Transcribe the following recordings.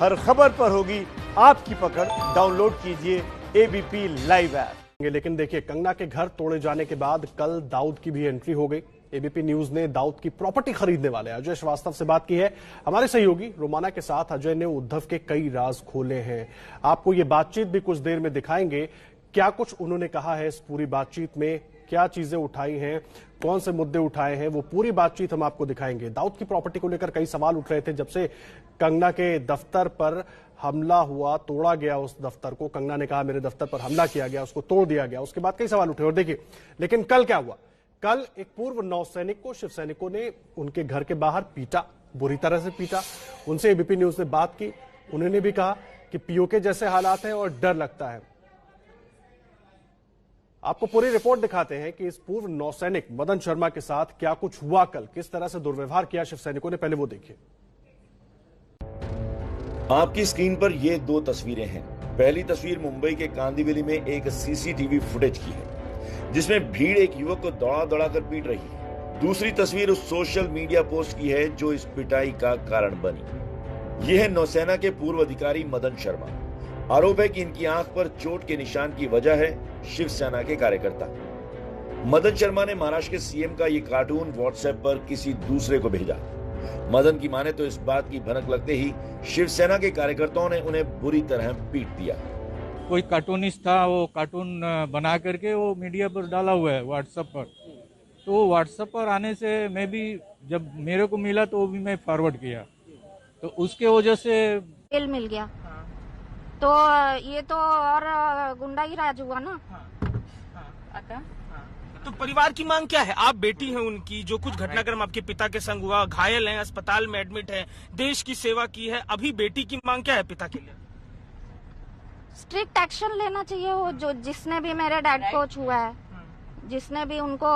हर खबर पर होगी आपकी पकड़। डाउनलोड कीजिए एबीपी लाइव ऐप। लेकिन देखिए, कंगना के घर तोड़े जाने के बाद कल दाऊद की भी एंट्री हो गई। एबीपी न्यूज ने दाऊद की प्रॉपर्टी खरीदने वाले अजय श्रीवास्तव से बात की है। हमारे सहयोगी रोमाना के साथ अजय ने उद्धव के कई राज खोले हैं। आपको ये बातचीत भी कुछ देर में दिखाएंगे। क्या कुछ उन्होंने कहा है इस पूरी बातचीत में, क्या चीजें उठाई हैं, कौन से मुद्दे उठाए हैं, वो पूरी बातचीत हम आपको दिखाएंगे। दाऊद की प्रॉपर्टी को लेकर कई सवाल उठ रहे थे जब से कंगना के दफ्तर पर हमला हुआ, तोड़ा गया उस दफ्तर को। कंगना ने कहा मेरे दफ्तर पर हमला किया गया, उसको तोड़ दिया गया। उसके बाद कई सवाल उठे और देखिए, लेकिन कल क्या हुआ। कल एक पूर्व नौसैनिक को शिव सैनिकों ने उनके घर के बाहर पीटा, बुरी तरह से पीटा। उनसे एबीपी न्यूज ने बात की। उन्होंने भी कहा कि पीओके जैसे हालात हैं और डर लगता है। आपको पूरी रिपोर्ट दिखाते हैं कि इस पूर्व नौसैनिक मदन शर्मा के साथ क्या कुछ हुआ कल, किस तरह से दुर्व्यवहार किया शिव सैनिकों ने, पहले वो देखिए। आपकी स्क्रीन पर ये दो तस्वीरें हैं। पहली तस्वीर मुंबई के कांदिवली में एक सीसीटीवी फुटेज की है, जिसमें भीड़ एक युवक को दौड़ा दौड़ा कर पीट रही है। दूसरी तस्वीर उस सोशल मीडिया पोस्ट की है जो इस पिटाई का कारण बनी। यह है नौसेना के पूर्व अधिकारी मदन शर्मा। आरोप है कि इनकी आंख पर चोट के निशान की वजह है शिवसेना के कार्यकर्ता। मदन शर्मा ने महाराष्ट्र के सीएम का ये कार्टून व्हाट्सएप पर किसी दूसरे को भेजा। मदन की माने तो इस बात की भनक लगते ही शिवसेना के कार्यकर्ताओं ने उन्हें बुरी तरह पीट दिया। कोई कार्टूनिस्ट था, वो कार्टून बना करके वो मीडिया पर डाला हुआ है व्हाट्सएप पर। तो व्हाट्सएप पर आने से मैं भी, जब मेरे को मिला तो वो भी मैं फॉरवर्ड किया, तो उसके वजह से बिल मिल गया। तो ये तो और गुंडा ही राज हुआ ना। तो परिवार की मांग क्या है? आप बेटी हैं उनकी, जो कुछ घटनाक्रम आपके पिता के संग हुआ, घायल हैं, अस्पताल में एडमिट है, देश की सेवा की है, अभी बेटी की मांग क्या है पिता के लिए? स्ट्रिक्ट एक्शन लेना चाहिए। वो जो जिसने भी मेरे डैड को छुआ है, जिसने भी उनको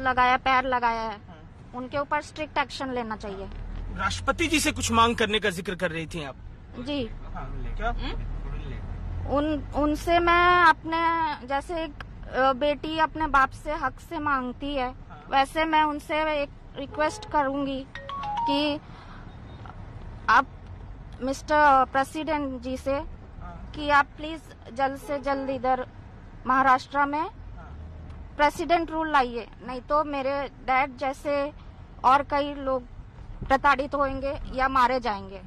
लगाया, पैर लगाया है, उनके ऊपर स्ट्रिक्ट एक्शन लेना चाहिए। राष्ट्रपति जी से कुछ मांग करने का जिक्र कर रही थी आप? जी। क्या? उनसे मैं अपने, जैसे एक बेटी अपने बाप से हक से मांगती है, वैसे मैं उनसे एक रिक्वेस्ट करूंगी कि आप मिस्टर प्रेसिडेंट जी से कि आप प्लीज जल्द से जल्द इधर महाराष्ट्र में प्रेसिडेंट रूल लाइए, नहीं तो मेरे डैड जैसे और कई लोग प्रताड़ित होंगे या मारे जाएंगे।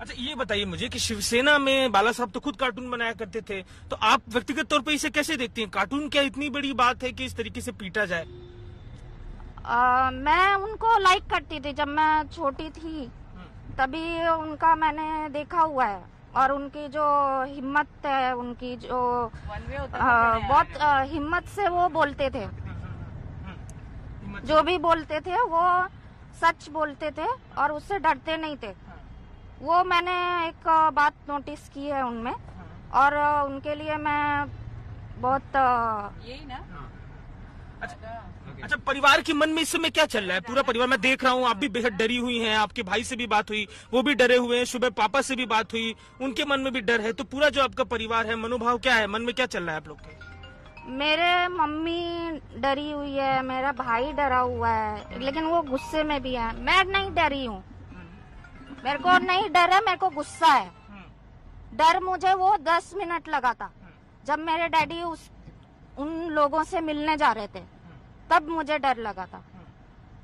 अच्छा, ये बताइए मुझे कि शिवसेना में बाला साहब तो खुद कार्टून बनाया करते थे, तो आप व्यक्तिगत तौर पर इसे कैसे देखती हैं? कार्टून क्या इतनी बड़ी बात है कि इस तरीके से पीटा जाए? मैं उनको लाइक करती थी जब मैं छोटी थी, तभी उनका मैंने देखा हुआ है। और उनकी जो हिम्मत है, उनकी जो बहुत हिम्मत से वो बोलते थे, जो भी बोलते थे वो सच बोलते थे और उससे डरते नहीं थे। वो मैंने एक बात नोटिस की है उनमें, और उनके लिए मैं बहुत यही ना। अच्छा, परिवार के मन में इस समय क्या चल रहा है? पूरा परिवार, मैं देख रहा हूँ आप भी बेहद डरी हुई हैं, आपके भाई से भी बात हुई, वो भी डरे हुए हैं, सुबह पापा से भी बात हुई, उनके मन में भी डर है। तो पूरा जो आपका परिवार है, मनोभाव क्या है, मन में क्या चल रहा है आप लोग के? मेरे मम्मी डरी हुई है, मेरा भाई डरा हुआ है, लेकिन वो गुस्से में भी है। मैं नहीं डरी हूँ, मेरे को नहीं डर है, मेरे को गुस्सा है। डर मुझे वो 10 मिनट लगा था जब मेरे डैडी उन लोगों से मिलने जा रहे थे, तब मुझे डर लगा था।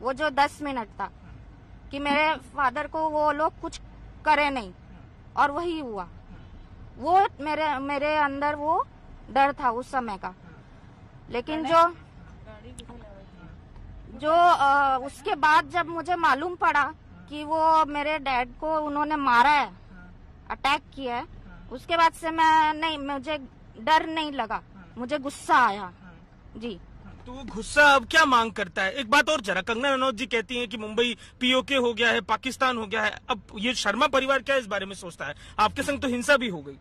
वो जो 10 मिनट था कि मेरे फादर को वो लोग कुछ करे नहीं, और वही हुआ। वो मेरे अंदर वो डर था उस समय का। लेकिन जो उसके बाद जब मुझे मालूम पड़ा कि वो मेरे डैड को उन्होंने मारा है, अटैक किया है, उसके बाद से मुझे डर नहीं लगा, मुझे गुस्सा आया। जी। तो वो गुस्सा अब क्या मांग करता है? एक बात और जरा, कंगना रनौत जी कहती हैं कि मुंबई पीओके हो गया है, पाकिस्तान हो गया है। अब ये शर्मा परिवार क्या इस बारे में सोचता है? आपके संग तो हिंसा भी हो गई।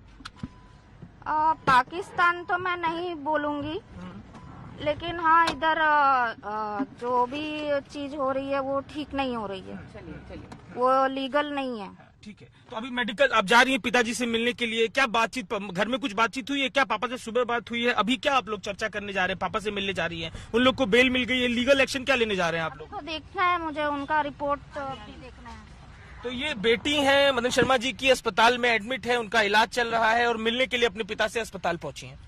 पाकिस्तान तो मैं नहीं बोलूंगी, लेकिन हाँ, इधर जो भी चीज हो रही है वो ठीक नहीं हो रही है। चलिए। वो लीगल नहीं है। ठीक है, तो अभी मेडिकल आप जा रही हैं पिताजी से मिलने के लिए, क्या बातचीत, घर में कुछ बातचीत हुई है क्या? पापा से सुबह बात हुई है? अभी क्या आप लोग चर्चा करने जा रहे हैं? पापा से मिलने जा रही हैं, उन लोग को बेल मिल गई है, लीगल एक्शन क्या लेने जा रहे हैं आप लोग? तो देखना है मुझे, उनका रिपोर्ट अभी देखना है। तो ये बेटी है मदन शर्मा जी की, अस्पताल में एडमिट है, उनका इलाज चल रहा है और मिलने के लिए अपने पिता से अस्पताल पहुंची हैं।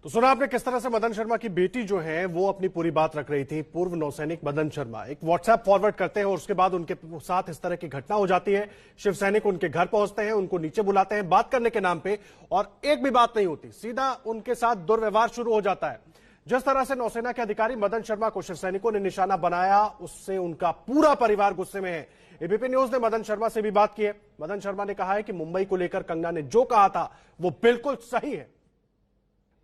तो सुना आपने किस तरह से मदन शर्मा की बेटी जो है वो अपनी पूरी बात रख रही थी। पूर्व नौसैनिक मदन शर्मा एक व्हाट्सएप फॉरवर्ड करते हैं और उसके बाद उनके साथ इस तरह की घटना हो जाती है। शिव सैनिक उनके घर पहुंचते हैं, उनको नीचे बुलाते हैं बात करने के नाम पे, और एक भी बात नहीं होती, सीधा उनके साथ दुर्व्यवहार शुरू हो जाता है। जिस तरह से नौसेना के अधिकारी मदन शर्मा को शिव सैनिकों ने निशाना बनाया, उससे उनका पूरा परिवार गुस्से में है। एबीपी न्यूज ने मदन शर्मा से भी बात की है। मदन शर्मा ने कहा है कि मुंबई को लेकर कंगना ने जो कहा था वो बिल्कुल सही है।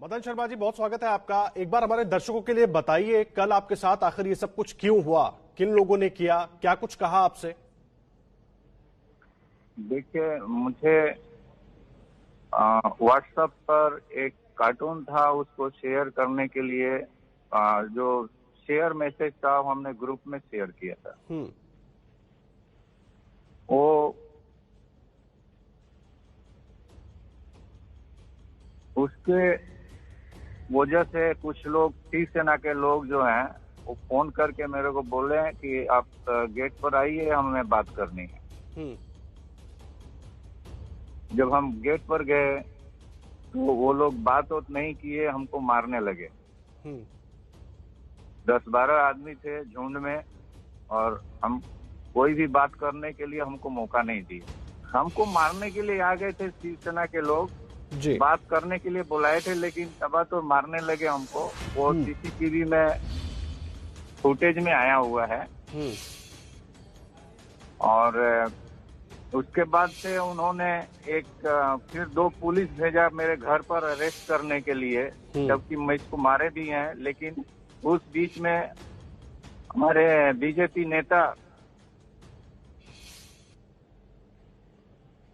मदन शर्मा जी, बहुत स्वागत है आपका। एक बार हमारे दर्शकों के लिए बताइए, कल आपके साथ आखिर ये सब कुछ क्यों हुआ, किन लोगों ने किया, क्या कुछ कहा आपसे? देखिए, मुझे व्हाट्सएप पर एक कार्टून था, उसको शेयर करने के लिए जो शेयर मैसेज था वो हमने ग्रुप में शेयर किया था। वो उसके वजह से कुछ लोग, शिवसेना के लोग जो हैं, वो फोन करके मेरे को बोले कि आप गेट पर आइए, हमें बात करनी है। जब हम गेट पर गए तो वो लोग बात नहीं किए, हमको मारने लगे। 10-12 आदमी थे झुंड में, और हम कोई भी बात करने के लिए हमको मौका नहीं दिए। हमको मारने के लिए आ गए थे शिवसेना के लोग जी। बात करने के लिए बुलाए थे, लेकिन तब तो मारने लगे हमको। वो सीसीटीवी में फुटेज में आया हुआ है। और उसके बाद से उन्होंने फिर 2 पुलिस भेजा मेरे घर पर अरेस्ट करने के लिए, जबकि मैं इसको मारे भी हैं। लेकिन उस बीच में हमारे बीजेपी नेता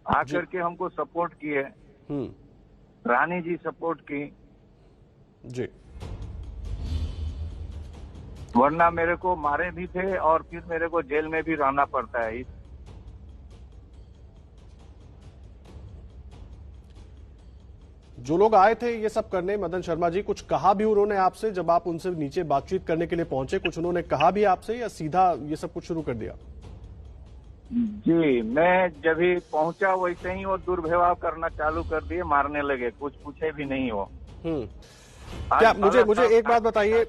आकर के हमको सपोर्ट किए। रानी जी सपोर्ट की जी, वरना मेरे को मारे भी थे और फिर मेरे को जेल में भी रहना पड़ता है। जो लोग आए थे ये सब करने, मदन शर्मा जी, कुछ कहा भी उन्होंने आपसे जब आप उनसे नीचे बातचीत करने के लिए पहुंचे? कुछ उन्होंने कहा भी आपसे या सीधा ये सब कुछ शुरू कर दिया? जी, मैं जब भी पहुंचा वैसे ही वो दुर्व्यवहार करना चालू कर दिए, मारने लगे, कुछ पूछे भी नहीं वो। क्या मुझे एक बात बताइए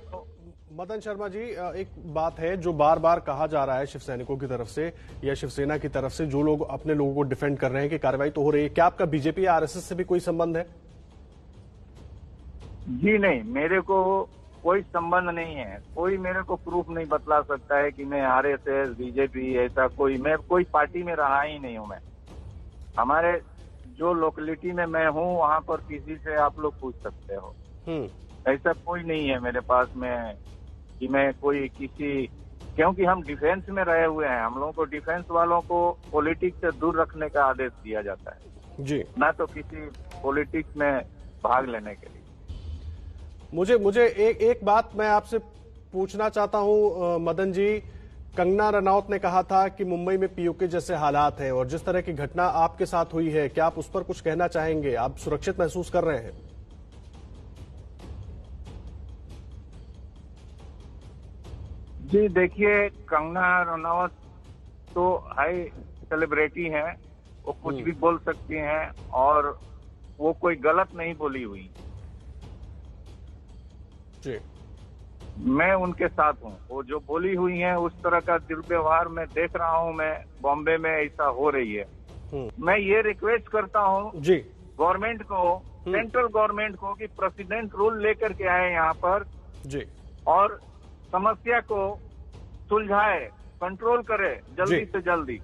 मदन शर्मा जी, एक बात है जो बार बार कहा जा रहा है शिव सैनिकों की तरफ से या शिवसेना की तरफ से, जो लोग अपने लोगों को डिफेंड कर रहे हैं कि कार्रवाई तो हो रही है, क्या आपका बीजेपी या आरएसएस से भी कोई संबंध है? जी नहीं, मेरे को कोई संबंध नहीं है। कोई मेरे को प्रूफ नहीं बतला सकता है कि मैं आरएसएस, बीजेपी, ऐसा मैं कोई पार्टी में रहा ही नहीं हूं। मैं हमारे जो लोकेलिटी में मैं हूं वहां पर किसी से आप लोग पूछ सकते हो। ऐसा कोई नहीं है मेरे पास में कि मैं कोई किसी, क्योंकि हम डिफेंस में रहे हुए हैं। हम लोगों को, डिफेंस वालों को पॉलिटिक्स से दूर रखने का आदेश दिया जाता है जी, ना तो किसी पॉलिटिक्स में भाग लेने के लिए। मुझे एक बात मैं आपसे पूछना चाहता हूं मदन जी, कंगना रनौत ने कहा था कि मुंबई में पीओके जैसे हालात हैं, और जिस तरह की घटना आपके साथ हुई है, क्या आप उस पर कुछ कहना चाहेंगे? आप सुरक्षित महसूस कर रहे हैं? जी देखिए, कंगना रनौत तो हाई सेलिब्रिटी हैं, वो कुछ भी बोल सकती हैं और वो कोई गलत नहीं बोली हुई जी। मैं उनके साथ हूँ। वो जो बोली हुई है उस तरह का दुर्व्यवहार मैं देख रहा हूँ, मैं बॉम्बे में ऐसा हो रही है। मैं ये रिक्वेस्ट करता हूँ जी गवर्नमेंट को, सेंट्रल गवर्नमेंट को, कि प्रेसिडेंट रूल लेकर के आए यहाँ पर जी, और समस्या को सुलझाए, कंट्रोल करे जल्दी से जल्दी।